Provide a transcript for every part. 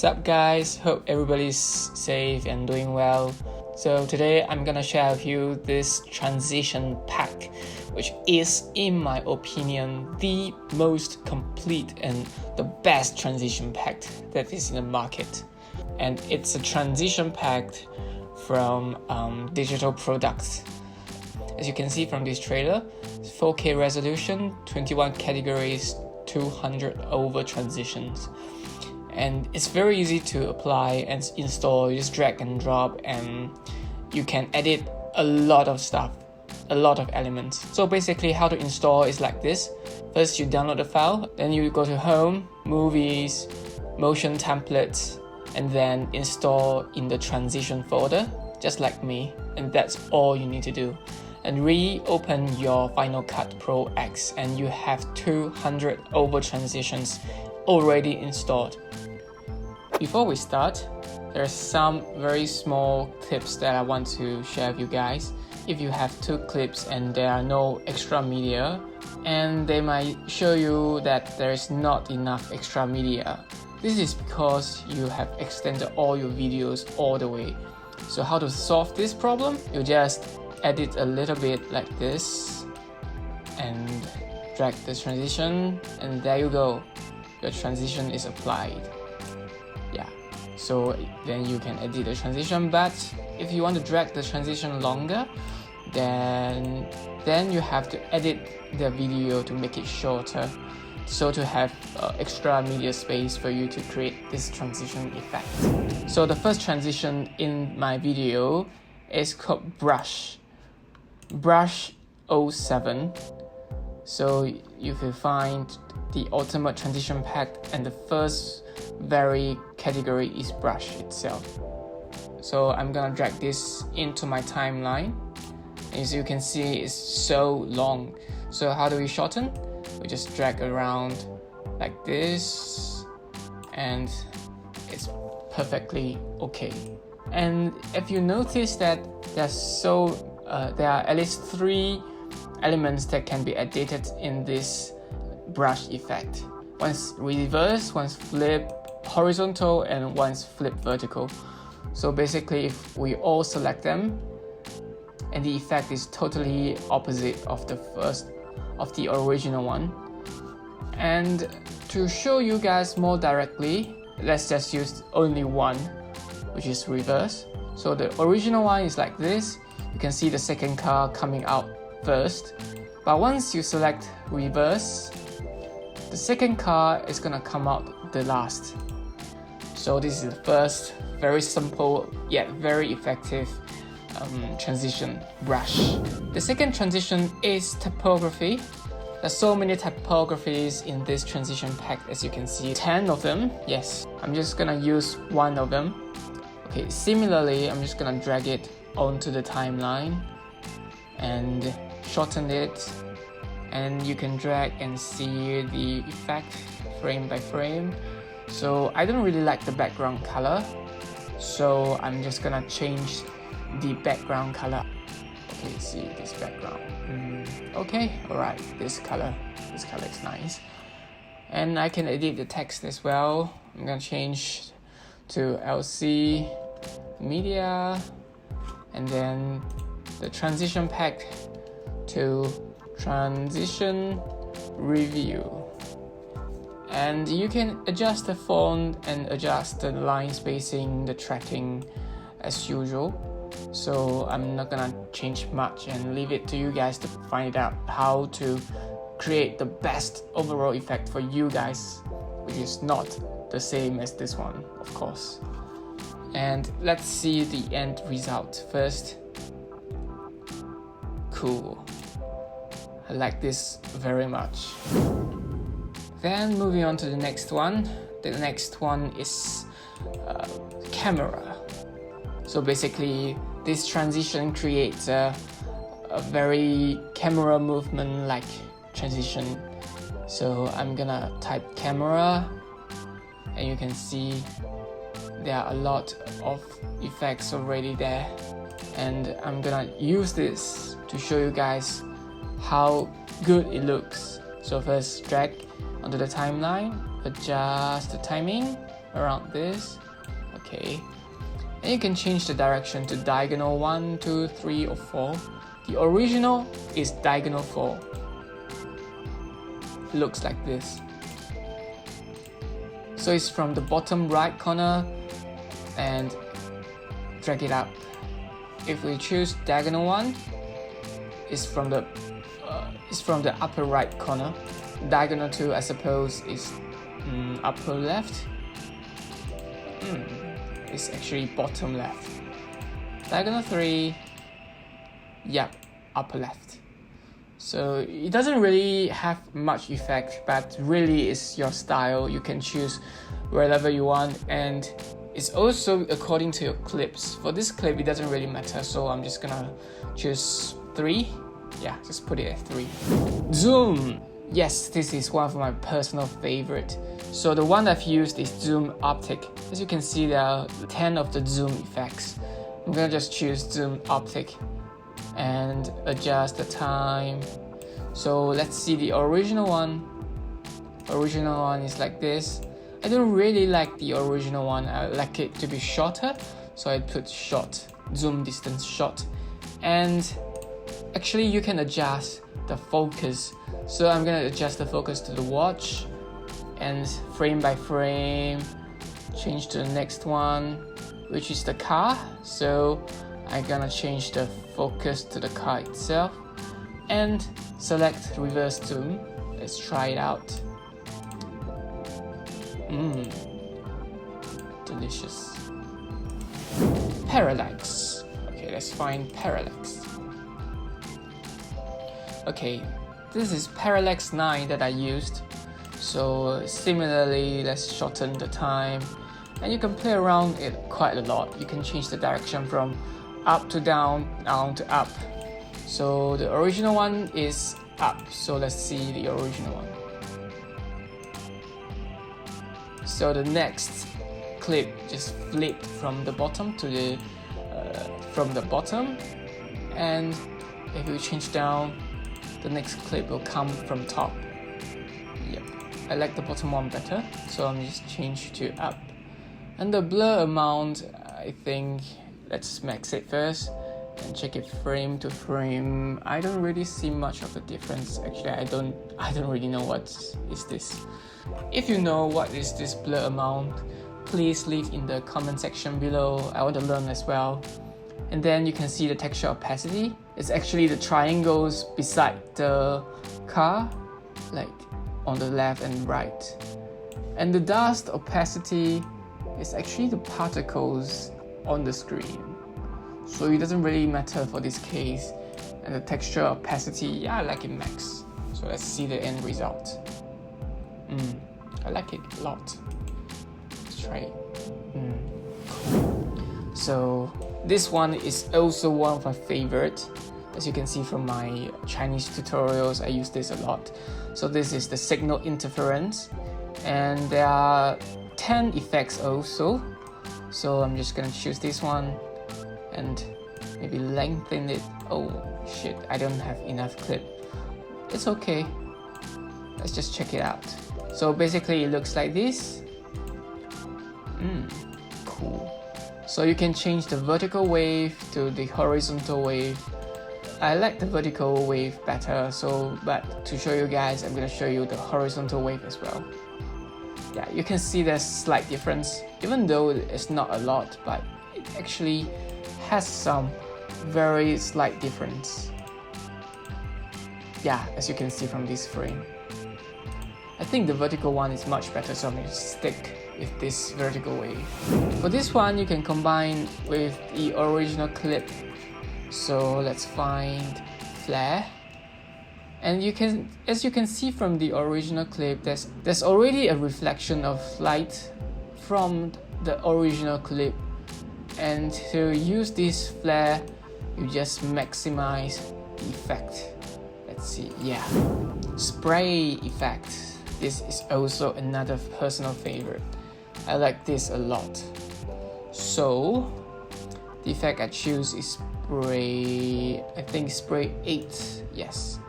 What's up guys, hope everybody's safe and doing well. So today I'm gonna share with you this transition pack, which is in my opinion the most complete and the best transition pack that is in the market. And it's a transition pack from digital products. As you can see from this trailer, 4K resolution, 21 categories, 200 over transitions. And it's very easy to apply and install. You just drag and drop and you can edit a lot of stuff, a lot of elements. So basically how to install is like this. First you download the file, then you go to home, movies, motion templates, and then install in the transition folder, just like me. And that's all you need to do. And reopen your Final Cut Pro X and you have 200 over transitions already installed. Before we start, there are some very small clips that I want to share with you guys. If you have two clips and there are no extra media, and they might show you that there is not enough extra media. This is because you have extended all your videos all the way. So how to solve this problem? You just edit a little bit like this and drag the transition, and there you go. Your transition is applied. Yeah, so then you can edit the transition, but if you want to drag the transition longer, then you have to edit the video to make it shorter, so to have extra media space for you to create this transition effect. So the first transition in my video is called Brush 07. So you can find the ultimate transition pack, and the first very category is brush itself. So I'm gonna drag this into my timeline. As you can see, it's so long. So how do we shorten? We just drag around like this and it's perfectly okay. And if you notice that there are at least 3 elements that can be edited in this brush effect. One's reverse, one's flip horizontal, and one's flip vertical. So basically if we all select them, and the effect is totally opposite of the original one. And to show you guys more directly, let's just use only one, which is reverse. So the original one is like this. You can see the second car coming out first, but once you select reverse, the second car is gonna come out the last. So this is the first very simple yet very effective transition brush. The second transition is typography. There's so many typographies in this transition pack, as you can see, 10 of them. Yes, I'm just gonna use one of them. Okay, similarly, I'm just gonna drag it onto the timeline and shorten it, and you can drag and see the effect frame by frame. So I don't really like the background color, so I'm just gonna change the background color. Okay, see this background. Okay, alright, this color is nice. And I can edit the text as well. I'm gonna change to LC media, and then the transition pack to transition review. And you can adjust the font and adjust the line spacing, the tracking as usual. So I'm not gonna change much and leave it to you guys to find out how to create the best overall effect for you guys, which is not the same as this one, of course. And let's see the end result first. Cool. I like this very much. Then moving on to the next one. The next one is camera. So basically this transition creates a very camera movement like transition. So I'm gonna type camera, and you can see there are a lot of effects already there, and I'm gonna use this to show you guys how good it looks. So first drag onto the timeline, adjust the timing, around this. Okay, and you can change the direction to diagonal 1, 2, 3, or 4. The original is diagonal 4. It looks like this. So it's from the bottom right corner and drag it up. If we choose diagonal 1, it's from the upper right corner. Diagonal 2, I suppose, is upper left. It's actually bottom left. Diagonal 3, yep, upper left. So it doesn't really have much effect, but really it's your style. You can choose wherever you want, and it's also according to your clips. For this clip, it doesn't really matter, so I'm just gonna choose 3. Yeah, just put it at 3. Zoom. Yes, this is one of my personal favorite. So the one I've used is Zoom Optic. As you can see, there are 10 of the zoom effects. I'm gonna just choose Zoom Optic and adjust the time. So let's see the original one. Original one is like this. I don't really like the original one. I like it to be shorter, so I put short, zoom distance short. And actually you can adjust the focus. So I'm gonna adjust the focus to the watch and frame by frame, change to the next one, which is the car. So I'm gonna change the focus to the car itself and select reverse zoom. Let's try it out. Delicious. Parallax. Okay, let's find Parallax. Okay, this is Parallax 9 that I used. So similarly, let's shorten the time, and you can play around it quite a lot. You can change the direction from up to down, down to up. So the original one is up, so let's see the original one. So the next clip just flipped from the bottom to the bottom, and if you change down, the next clip will come from top. Yep, I like the bottom one better, so I'm just change to up. And the blur amount, I think, let's max it first and check it frame to frame. I don't really see much of the difference. Actually, I don't really know what is this. If you know what is this blur amount, please leave in the comment section below. I want to learn as well. And then you can see the texture opacity. It's actually the triangles beside the car, like on the left and right. And the dust opacity is actually the particles on the screen. So it doesn't really matter for this case. And the texture opacity, yeah, I like it max. So let's see the end result. I like it a lot. Let's try it. Cool. So this one is also one of my favorite. As you can see from my Chinese tutorials, I use this a lot. So this is the signal interference, and there are 10 effects also. So I'm just gonna choose this one and maybe lengthen it. Oh shit, I don't have enough clip. It's okay. Let's just check it out. So basically it looks like this. Cool. So you can change the vertical wave to the horizontal wave. I like the vertical wave better, but to show you guys, I'm gonna show you the horizontal wave as well. Yeah, you can see there's slight difference, even though it's not a lot, but it actually has some very slight difference. Yeah, as you can see from this frame. I think the vertical one is much better, so I'm going to stick with this vertical wave. For this one, you can combine with the original clip. So let's find flare. And as you can see from the original clip, there's already a reflection of light from the original clip. And to use this flare, you just maximize the effect. Let's see, yeah. Spray effect. This is also another personal favorite. I like this a lot. So the effect I choose is spray, I think spray 8, yes.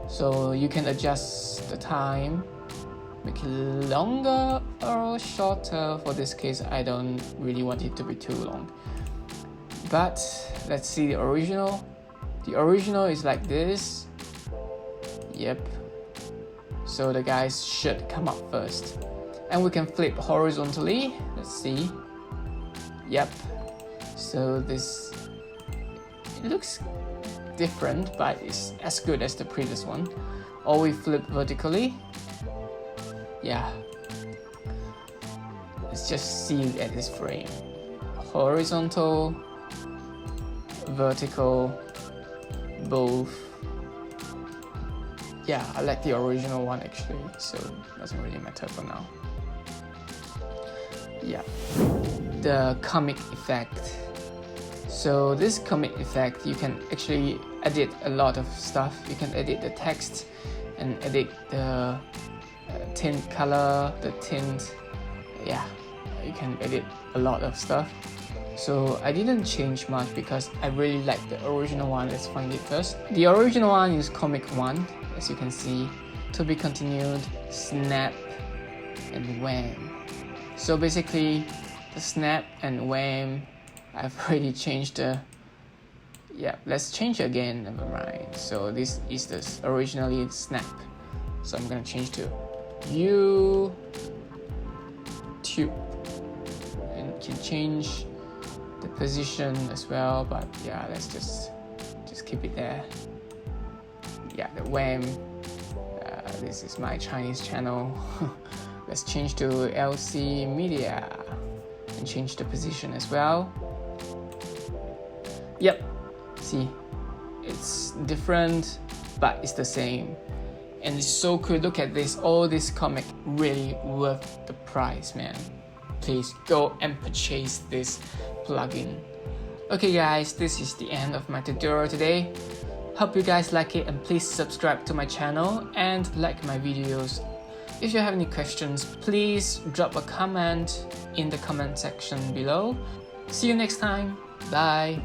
So you can adjust the time make it longer or shorter. For this case, I don't really want it to be too long. But let's see the original. The original is like this. Yep. So the guys should come up first. And we can flip horizontally. Let's see. Yep. So this, it looks different, but it's as good as the previous one. Or we flip vertically. Yeah. Let's just see at this frame. Horizontal, vertical, both. Yeah, I like the original one actually, so it doesn't really matter for now. Yeah, the comic effect. So this comic effect, you can actually edit a lot of stuff. You can edit the text and edit the tint color, the tint. Yeah, you can edit a lot of stuff. So I didn't change much because I really like the original one. Let's find it first. The original one is comic 1, as you can see. To be continued, snap, and wham. So basically, the snap and wham, I've already changed the. Yeah, let's change again. Never mind. So this is the originally snap. So I'm gonna change to YouTube, and you can change the position as well. But yeah, let's just keep it there. Yeah, the wham. This is my Chinese channel. Let's change to LC Media and change the position as well. Yep, see, it's different, but it's the same. And it's so cool. Look at this, all this comic, really worth the price, man. Please go and purchase this plugin. Okay guys, this is the end of my tutorial today. Hope you guys like it, and please subscribe to my channel and like my videos. If you have any questions, please drop a comment in the comment section below. See you next time. Bye.